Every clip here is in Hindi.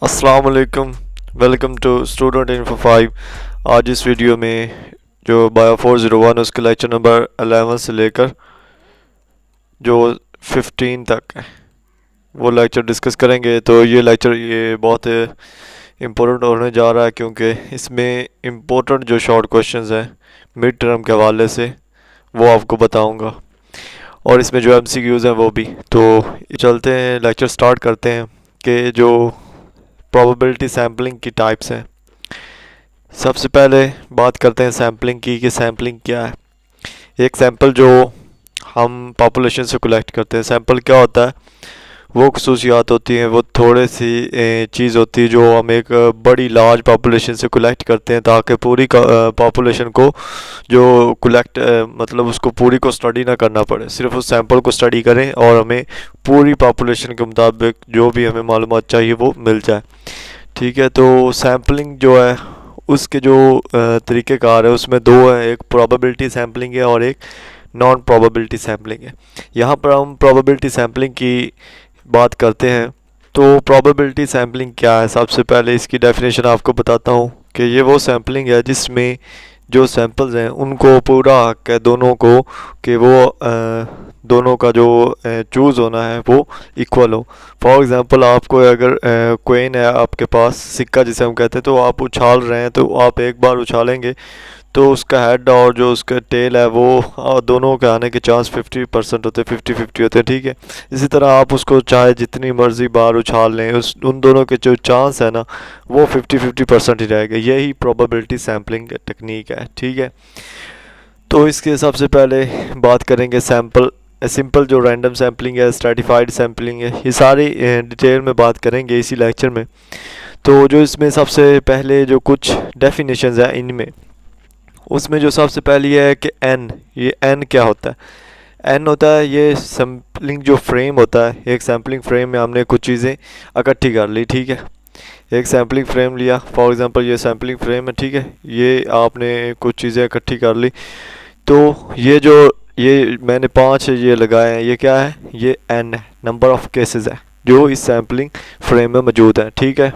अस्सलाम वालेकुम। Welcome to student info 5। आज इस वीडियो में जो बायो 401 उसके लेक्चर नंबर 11 से लेकर जो 15 तक है वो लेक्चर डिस्कस करेंगे। तो ये बहुत इम्पोर्टेंट होने जा रहा है क्योंकि इसमें इम्पोर्टेंट जो शॉर्ट क्वेश्चंस हैं मिड टर्म के हवाले से वो आपको बताऊंगा, और इसमें जो एमसीक्यूज़ हैं वो भी। तो चलते हैं, लेक्चर स्टार्ट करते हैं कि जो प्रोबेबिलिटी सैम्पलिंग की टाइप्स हैं। सबसे पहले बात करते हैं सैम्पलिंग की कि सैम्पलिंग क्या है। एक सैंपल जो हम पॉपुलेशन से कलेक्ट करते हैं, सैंपल क्या होता है, वो खसूसियात होती हैं, वो थोड़ी सी चीज़ होती है जो हम एक बड़ी लार्ज पॉपुलेशन से कलेक्ट करते हैं ताकि पूरी पॉपुलेशन को जो कलेक्ट मतलब उसको पूरी को स्टडी ना करना पड़े, सिर्फ उस सैंपल को स्टडी करें और हमें पूरी पॉपुलेशन के मुताबिक जो भी हमें मालूमात चाहिए वो मिल जाए। ठीक है, तो सैम्पलिंग जो है उसके जो तरीक़ेकार है उसमें दो है, एक प्रोबेबिलिटी सैम्पलिंग है और एक नॉन प्रोबेबिलिटी सैम्पलिंग है। यहाँ पर हम प्रोबेबिलिटी सैम्पलिंग की बात करते हैं। तो प्रोबेबिलिटी सैम्पलिंग क्या है, सबसे पहले इसकी डेफिनेशन आपको बताता हूँ कि ये वो सैम्पलिंग है जिसमें जो सैंपल्स हैं उनको पूरा हक है दोनों को कि वो दोनों का जो चूज़ होना है वो इक्वल हो। फॉर एग्ज़ाम्पल आपको अगर कोइन है आपके पास, सिक्का जिसे हम कहते हैं, तो आप उछाल रहे हैं, तो आप एक बार उछालेंगे तो उसका हेड और जो उसका टेल है वो दोनों के आने के चांस 50% होते हैं, 50-50 होते हैं। ठीक है, इसी तरह आप उसको चाहे जितनी मर्ज़ी बार उछाल लें, उस उन दोनों के जो चांस है ना वो 50-50% ही रहेगा। यही प्रोबेबिलिटी सैम्पलिंग टेक्निक है। ठीक है, तो इसके सबसे पहले बात करेंगे सिंपल जो रैंडम सैम्पलिंग है, स्ट्रैटिफाइड सैम्पलिंग है, ये सारी डिटेल में बात करेंगे इसी लेक्चर में। तो जो इसमें सबसे पहले जो कुछ डेफिनेशंस हैं इनमें, उसमें जो सबसे पहली है कि ये एन क्या होता है। एन होता है ये सैम्पलिंग जो फ्रेम होता है, एक सैम्पलिंग फ्रेम में हमने कुछ चीज़ें इकट्ठी कर ली। ठीक है, एक सैम्पलिंग फ्रेम लिया, फॉर एग्जांपल ये सैम्पलिंग फ्रेम है। ठीक है, ये आपने कुछ चीज़ें इकट्ठी कर ली, तो ये मैंने 5 ये लगाए हैं, ये क्या है, ये एन है, नंबर ऑफ केसेस है जो इस सैम्पलिंग फ्रेम में मौजूद है। ठीक है,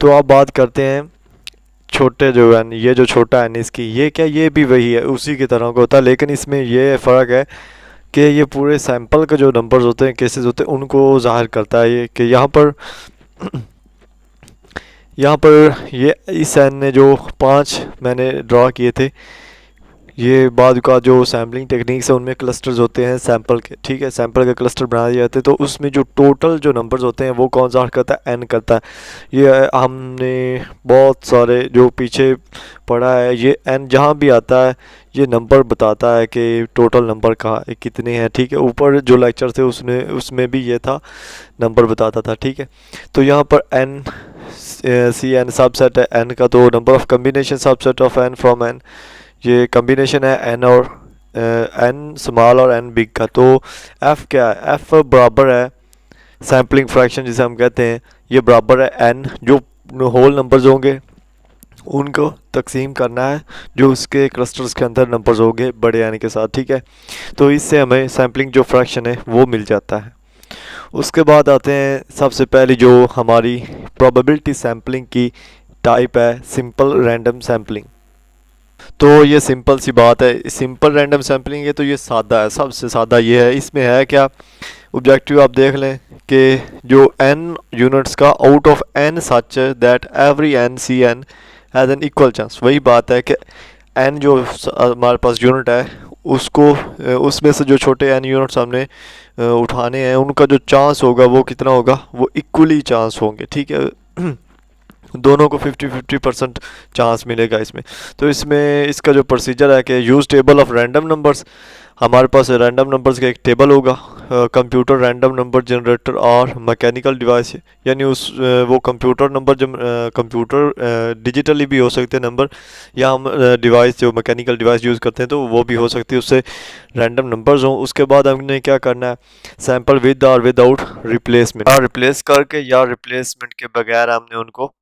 तो आप बात करते हैं छोटे जो एन, ये जो छोटा एन इसकी, ये क्या, ये भी वही है, उसी की तरह का होता है, लेकिन इसमें ये फ़र्क है कि ये पूरे सैंपल का जो नंबर्स होते हैं, केसेस होते हैं, उनको ज़ाहिर करता है। ये कि यहाँ पर यहाँ पर ये इस एन ने जो 5 मैंने ड्रा किए थे, ये बाद का जो सैम्पलिंग टेक्निक्स है उनमें क्लस्टर्स होते हैं सैंपल के। ठीक है, सैंपल के क्लस्टर बना दिए जाते हैं, तो उसमें जो टोटल जो नंबर्स होते हैं वो कौन सा करता है, एन करता है। ये हमने बहुत सारे जो पीछे पढ़ा है, ये एन जहाँ भी आता है ये नंबर बताता है कि टोटल नंबर कहाँ कितने हैं। ठीक है, ऊपर जो लेक्चर थे उसमें भी ये था, नंबर बताता था। ठीक है, तो यहाँ पर एन सी एन सबसेट है एन का, तो number of combination subset of N from N, ये कम्बिनेशन है एन और एन स्मॉल और एन बिग का। तो एफ क्या है, एफ बराबर है सैम्पलिंग फ्रैक्शन जिसे हम कहते हैं, ये बराबर है एन, जो होल नंबर्स होंगे उनको तकसीम करना है जो उसके क्लस्टर्स के अंदर नंबर्स होंगे बड़े एन के साथ। ठीक है, तो इससे हमें सैम्पलिंग जो फ्रैक्शन है वो मिल जाता है। उसके बाद आते हैं सबसे पहली जो हमारी प्रोबेबिलिटी सैम्पलिंग की टाइप है, सिंपल रैंडम सैम्पलिंग। तो ये सिंपल सी बात है, सिंपल रैंडम सैम्पलिंग है, तो ये सादा है, सबसे सादा ये है। इसमें है क्या, ऑब्जेक्टिव आप देख लें कि जो n यूनिट्स का out of n such that every n C N has an equal chance. वही बात है कि n जो हमारे पास यूनिट है उसको उसमें से जो छोटे n यूनिट्स हमने उठाने हैं उनका जो चांस होगा वो कितना होगा, वो इक्वली चांस होंगे। ठीक है, दोनों को 50-50% चांस मिलेगा इसमें। तो इसमें इसका जो प्रोसीजर है कि use table of random numbers, हमारे पास रैंडम नंबर्स का एक टेबल होगा, कंप्यूटर रैंडम नंबर जनरेटर और मैकेनिकल डिवाइस, यानी वो कंप्यूटर नंबर जब कंप्यूटर डिजिटली भी हो सकते हैं नंबर, या हम डिवाइस जो मैकेनिकल डिवाइस यूज़ करते हैं तो वो भी हो सकती है, उससे रैंडम नंबर्स हों। उसके बाद हमने क्या करना है, सैंपल विद और विदाउट रिप्लेसमेंट, या रिप्लेस करके या रिप्लेसमेंट के बगैर हमने उनको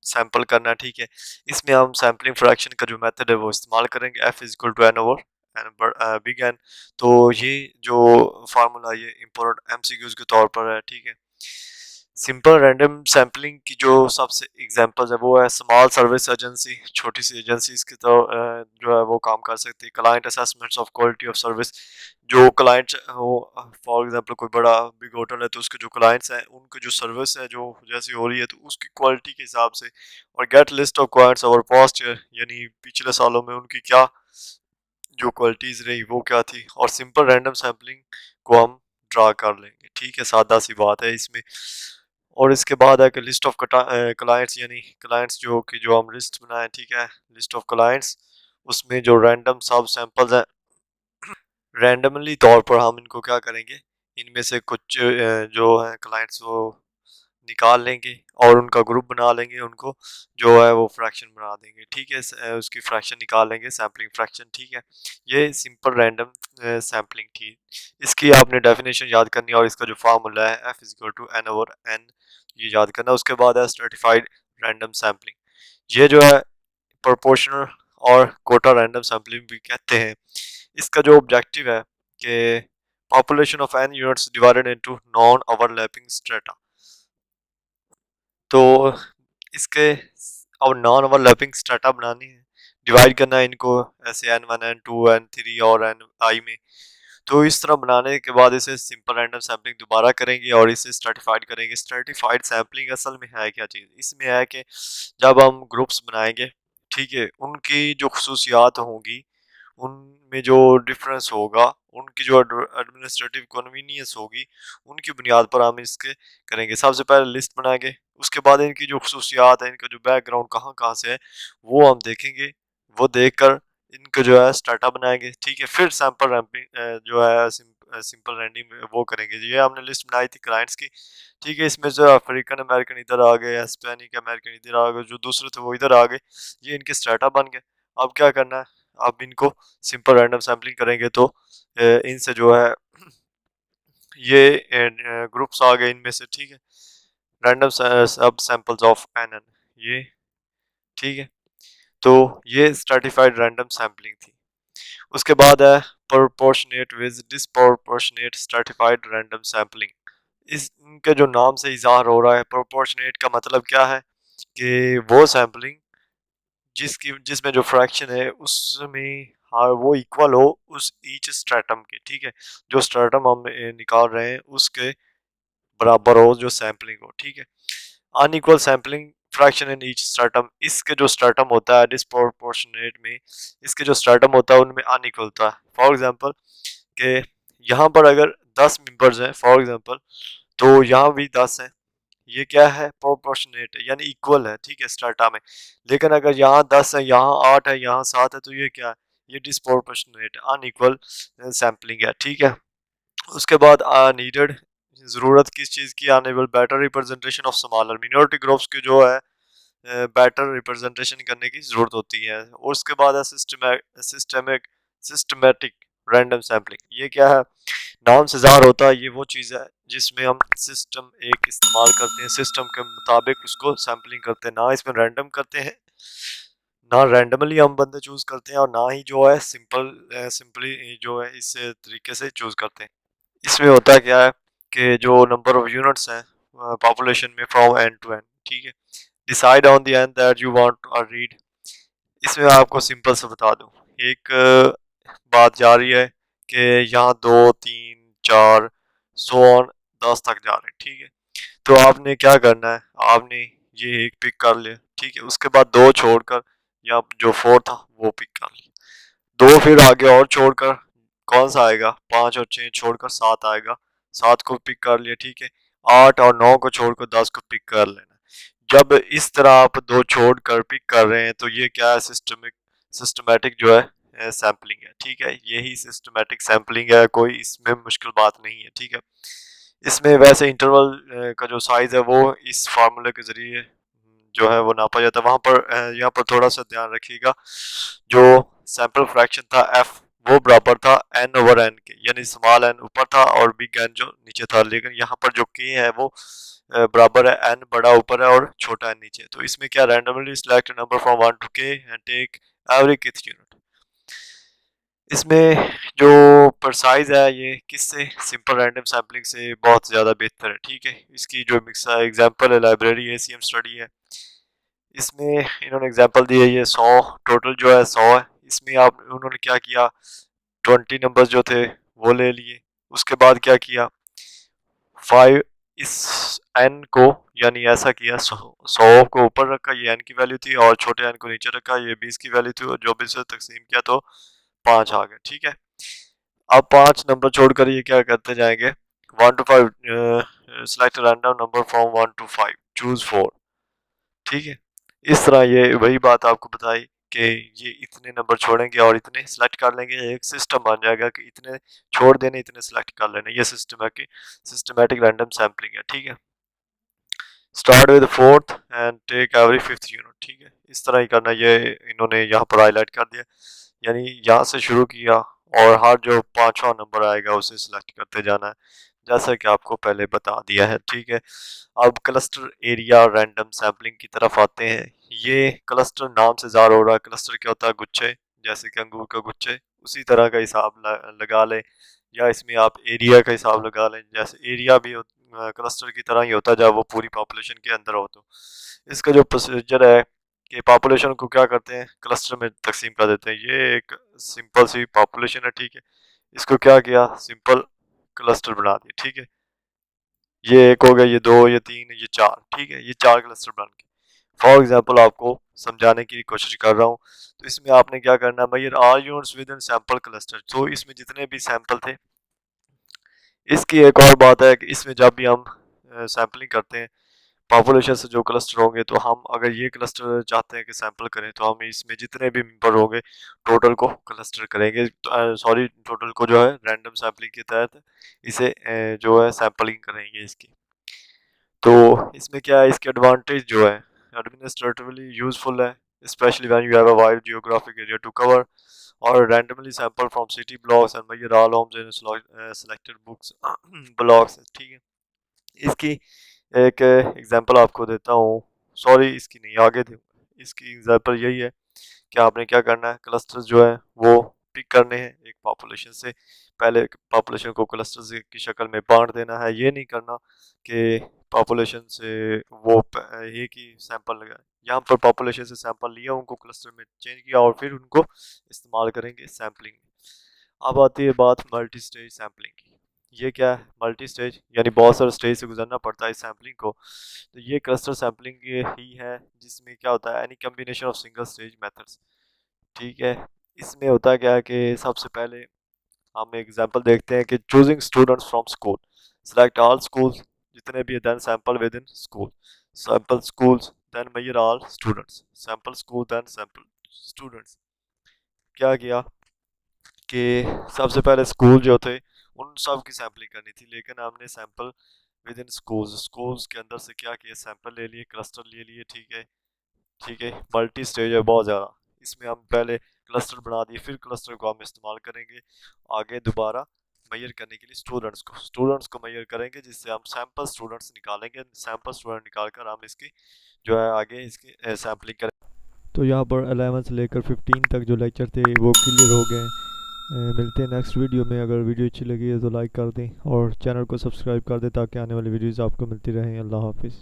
सैंपल करना। ठीक है, इसमें हम सैम्पलिंग फ्रैक्शन का जो मेथड है वो इस्तेमाल करेंगे, F is equal to N over N big N. तो ये जो फार्मूला ये इम्पोर्टेंट एमसीक्यूज के तौर पर है। ठीक है, सिंपल रैंडम सैम्पलिंग की जो सबसे एग्जांपल्स है वो है स्मॉल सर्विस एजेंसी, छोटी सी एजेंसी इसकी तो जो है वो काम कर सकती है। Client assessments of quality of service, जो क्लाइंट्स हो, फॉर एग्जांपल कोई बड़ा बिग होटल है तो उसके जो क्लाइंट्स हैं उनकी जो सर्विस है जो जैसी हो रही है तो उसकी क्वालिटी के हिसाब से। और gate list of clients over past year, यानी पिछले सालों में उनकी क्या जो क्वालिटीज रही वो क्या थी, और सिंपल रैंडम सैम्पलिंग को हम ड्रा कर लेंगे। ठीक है, सादा सी बात है इसमें। और इसके बाद है कि लिस्ट ऑफ क्लाइंट्स, यानी क्लाइंट्स जो कि जो हम लिस्ट बनाए, ठीक है, लिस्ट ऑफ क्लाइंट्स, उसमें जो रैंडम सब सैंपल्स हैं, रैंडमली तौर पर हम इनको क्या करेंगे, इनमें से कुछ जो है क्लाइंट्स वो निकाल लेंगे और उनका ग्रुप बना लेंगे, उनको जो है वो फ्रैक्शन बना देंगे। ठीक है, उसकी फ्रैक्शन निकाल लेंगे, सैम्पलिंग फ्रैक्शन। ठीक है, ये सिंपल रैंडम सैम्पलिंग थी। इसकी आपने डेफिनेशन याद करनी है और इसका जो फार्मूला है F is equal to N over N, ये याद करना। उसके बाद है स्ट्रेटिफाइड रैंडम सैम्पलिंग, ये जो है प्रोपोर्शनल और कोटा रैंडम सैम्पलिंग भी कहते हैं। इसका जो ऑब्जेक्टिव है कि population of N units divided into non overlapping strata, तो इसके और नॉन ओवरलैपिंग स्ट्रेटा बनानी है, डिवाइड करना है इनको ऐसे n1 n2 n3 और ni में। तो इस तरह बनाने के बाद इसे सिंपल रैंडम सैम्पलिंग दोबारा करेंगे और इसे स्ट्रेटिफाइड करेंगे। स्ट्रेटिफाइड सैम्पलिंग असल में है क्या चीज़, इसमें है कि जब हम ग्रुप्स बनाएंगे, ठीक है, उनकी जो खसूसियात होंगी, उनमें जो डिफरेंस होगा, उनकी जो एडमिनिस्ट्रेटिव कन्वीनियंस होगी, उनकी बुनियाद पर हम इसके करेंगे। सबसे पहले लिस्ट बनाएंगे, उसके बाद इनकी जो खसूसियात है, इनका जो बैकग्राउंड कहाँ कहाँ से है वो हम देखेंगे। वो देखकर इनका जो है स्टार्टा बनाएंगे। ठीक है, फिर सैंपल रैंपिंग जो है सिंपल रैंडिंग वो करेंगे। ये हमने लिस्ट बनाई थी क्लाइंट्स की। ठीक है, इसमें जो अफ्रीकन अमेरिकन इधर आ गए, हिस्पैनिक अमेरिकन इधर आ गए, जो दूसरे थे वो इधर आ गए, ये इनके स्टार्टा बन गए। अब क्या करना है, अब इनको सिंपल रैंडम सैम्पलिंग करेंगे तो इनसे जो है ये ग्रुप्स आ गए इनमें से। ठीक है, रैंडम सब सैंपल्स ऑफ एन एन, ये ठीक है। तो ये स्ट्रेटिफाइड रैंडम सैम्पलिंग थी। उसके बाद है proportionate with disproportionate stratified random sampling. इस इनके जो नाम से इज़हार हो रहा है, प्रोपोर्शनेट का मतलब क्या है कि वो सैम्पलिंग जिसमें जो फ्रैक्शन है उसमें हाँ वो इक्वल हो उस ईच स्ट्रेटम के। ठीक है, जो स्ट्रेटम हम निकाल रहे हैं उसके बराबर हो जो सैम्पलिंग हो। ठीक है, unequal sampling fraction in each stratum, इसके जो स्ट्रेटम होता है डिस्प्रोपोर्शनेट में, इसके जो स्ट्रेटम होता है उनमें अनइक्वल होता है। फॉर एग्जांपल कि यहाँ पर अगर 10 मेंबर्स हैं फॉर एग्जांपल, तो यहाँ भी 10 हैं, ये क्या है, प्रोपोर्शनेट है, यानी इक्वल है। ठीक है, स्टार्टा में। लेकिन अगर यहाँ 10 है, यहाँ 8 है, यहाँ 7 है, तो ये क्या है, ये डिस्प्रोपोर्शनेट अनइक्वल सैम्पलिंग है। ठीक है, उसके बाद नीडेड, ज़रूरत किस चीज़ की, enable better representation of smaller minority groups की जो है बेटर रिप्रेजेंटेशन करने की ज़रूरत होती है। और उसके बाद है सिस्टमिक सिस्टमेटिक रैंडम सैम्पलिंग। ये क्या है, नाम से ज़ाहिर होता है, ये वो चीज़ है जिसमें हम सिस्टम एक इस्तेमाल करते हैं, सिस्टम के मुताबिक उसको सैम्पलिंग करते हैं, ना इसमें रैंडम करते हैं, ना रैंडमली हम बंदे चूज़ करते हैं, और ना ही जो है सिंपली जो है इस तरीके से चूज़ करते हैं। इसमें होता क्या है कि जो नंबर ऑफ यूनिट्स हैं पॉपुलेशन में फ्रॉम एंड टू एंड, ठीक है, decide on the end that you want to read. इसमें आपको सिंपल से बता दूं, एक बात जा रही है कि यहाँ 2 3 4 सो ऑन 10 तक जा रहे हैं। ठीक है, तो आपने क्या करना है, आपने ये एक पिक कर लिया। ठीक है, उसके बाद दो छोड़कर या जो फोर था वो पिक कर लिया, दो फिर आगे और छोड़कर कौन सा आएगा, 5 और 6 छोड़कर 7 आएगा, 7 को पिक कर लिया। ठीक है, 8 और 9 को छोड़कर 10 को पिक कर लेना। जब इस तरह आप दो छोड़कर पिक कर रहे हैं तो ये क्या है, सिस्टमेटिक जो है सैम्पलिंग है। ठीक है, यही सिस्टमेटिक सैम्पलिंग है, कोई इसमें मुश्किल बात नहीं है। ठीक है, इसमें वैसे इंटरवल का जो साइज है वो इस फार्मूले के जरिए जो है वो नापा जाता है। वहां पर यहाँ पर थोड़ा सा ध्यान रखिएगा, जो सैंपल फ्रैक्शन था एफ वो बराबर था एन ओवर एन के, यानी स्मॉल एन ऊपर था और बिग एन जो नीचे था। लेकिन यहाँ पर जो के है वो बराबर है एन बड़ा ऊपर है और छोटा एन नीचे। तो इसमें क्या, randomly select number from 1 to k and take every kth unit. इसमें जो प्रिसाइज है ये किससे, सिंपल रैंडम सैम्पलिंग से बहुत ज़्यादा बेहतर है। ठीक है, इसकी जो मिक्स एग्जांपल है लाइब्रेरी एसीएम स्टडी है, इसमें इन्होंने एग्जांपल दी है ये 100 टोटल जो है 100 है। इसमें आप उन्होंने क्या किया, 20 नंबर्स जो थे वो ले लिए, उसके बाद क्या किया 5 इस एन को यानी ऐसा किया 100 को ऊपर रखा, ये एन की वैल्यू थी, और छोटे एन को नीचे रखा, ये 20 की वैल्यू थी, और जो 20 से तकसीम किया तो 5 आ गए। ठीक है, अब 5 नंबर छोड़कर ये क्या करते जाएंगे, 1 to 5 select random number from 1 to 5 choose 4। ठीक है, इस तरह ये वही बात आपको बताई कि ये इतने नंबर छोड़ेंगे और इतने सेलेक्ट कर लेंगे, एक सिस्टम बन जाएगा कि इतने छोड़ देने इतने सेलेक्ट कर लेने, ये सिस्टम है कि सिस्टमैटिक रैंडम सैम्पलिंग है। ठीक है, start with fourth and take every fifth unit. ठीक है, इस तरह ही करना, ये इन्होंने यहाँ पर हाईलाइट कर दिया, यानी यहाँ से शुरू किया और हर जो पांचवा नंबर आएगा उसे सिलेक्ट करते जाना है, जैसा कि आपको पहले बता दिया है। ठीक है, अब क्लस्टर एरिया रैंडम सैम्पलिंग की तरफ आते हैं। ये क्लस्टर नाम से ज़ाहिर हो रहा है, क्लस्टर क्या होता है, गुच्छे, जैसे कि अंगूर का गुच्छे, उसी तरह का हिसाब लगा लें, या इसमें आप एरिया का हिसाब लगा लें, जैसे एरिया भी क्लस्टर की तरह ही होता है जब वो पूरी पॉपुलेशन के अंदर हो। तो इसका जो प्रोसीजर है कि पॉपुलेशन को क्या करते हैं, क्लस्टर में तकसीम कर देते हैं। ये एक सिंपल सी पॉपुलेशन है। ठीक है, इसको क्या किया, सिंपल क्लस्टर बना दिया। ठीक है, ये एक हो गया, ये दो, ये तीन, ये चार। ठीक है, ये चार क्लस्टर बन गए। फॉर एग्जाम्पल आपको समझाने की कोशिश कर रहा हूँ, तो इसमें आपने क्या करना है भाई, are units within sample cluster, तो इसमें जितने भी सैंपल थे। इसकी एक और बात है कि इसमें जब भी हम सैम्पलिंग करते हैं पॉपुलेशन से जो क्लस्टर होंगे, तो हम अगर ये क्लस्टर चाहते हैं कि सैंपल करें, तो हम इसमें जितने भी मेंबर होंगे टोटल को क्लस्टर करेंगे, सॉरी टोटल को जो है रैंडम सैम्पलिंग के तहत इसे जो है सैंपलिंग करेंगे इसकी। तो इसमें क्या है, इसके एडवांटेज जो है एडमिनिस्ट्रेटिवली यूजफुल है, specially when you have a wide geographic area to cover, और randomly sample from city blocks and measure all homes in selected books blocks. ठीक है, इसकी एक एग्जांपल आपको देता हूँ, सॉरी इसकी नहीं, आगे दूंगा। इसकी एग्जांपल यही है कि आपने क्या करना है, क्लस्टर्स जो है वो पिक करने हैं एक पॉपुलेशन से, पहले पॉपुलेशन को क्लस्टर्स की शक्ल में बांट देना है। ये नहीं करना कि पॉपुलेशन से वो एक ही सैंपल लगाए, यहाँ पर पॉपुलेशन से सैंपल लिया, उनको क्लस्टर में चेंज किया और फिर उनको इस्तेमाल करेंगे सैम्पलिंग में। अब आती है बात मल्टी स्टेज सैम्पलिंग की। ये क्या है, मल्टी स्टेज यानी बहुत सारे स्टेज से गुजरना पड़ता है सैम्पलिंग को। तो ये क्लस्टर सैम्पलिंग ही है जिसमें क्या होता है, any combination of single stage methods. ठीक है, इसमें होता क्या है कि सबसे पहले हम एग्जांपल देखते हैं कि choosing students from school, select all schools जितने भी, then sample within school, sample schools, then measure all students, sample school, then sample students. क्या किया कि सबसे पहले स्कूल जो थे उन सब की सैम्पलिंग करनी थी, लेकिन हमने सैंपल विद इन स्कूल्स के अंदर से क्या किया, सैंपल ले लिए, क्लस्टर ले लिए। ठीक है, ठीक है, मल्टी स्टेज है बहुत ज़्यादा, इसमें हम पहले क्लस्टर बना दिए, फिर क्लस्टर को हम इस्तेमाल करेंगे आगे दोबारा मेजर करने के लिए स्टूडेंट्स को मेजर करेंगे, जिससे हम सैंपल स्टूडेंट्स निकालेंगे, सैंपल स्टूडेंट निकाल कर हम इसकी जो है आगे इसकी सैम्पलिंग करें। तो यहाँ पर 11 से लेकर 15 तक जो लेक्चर थे वो क्लियर हो गए। मिलते हैं नेक्स्ट वीडियो में। अगर वीडियो अच्छी लगी है तो लाइक कर दें और चैनल को सब्सक्राइब कर दें ताकि आने वाली वीडियोज़ आपको मिलती रहें। अल्लाह हाफिज़।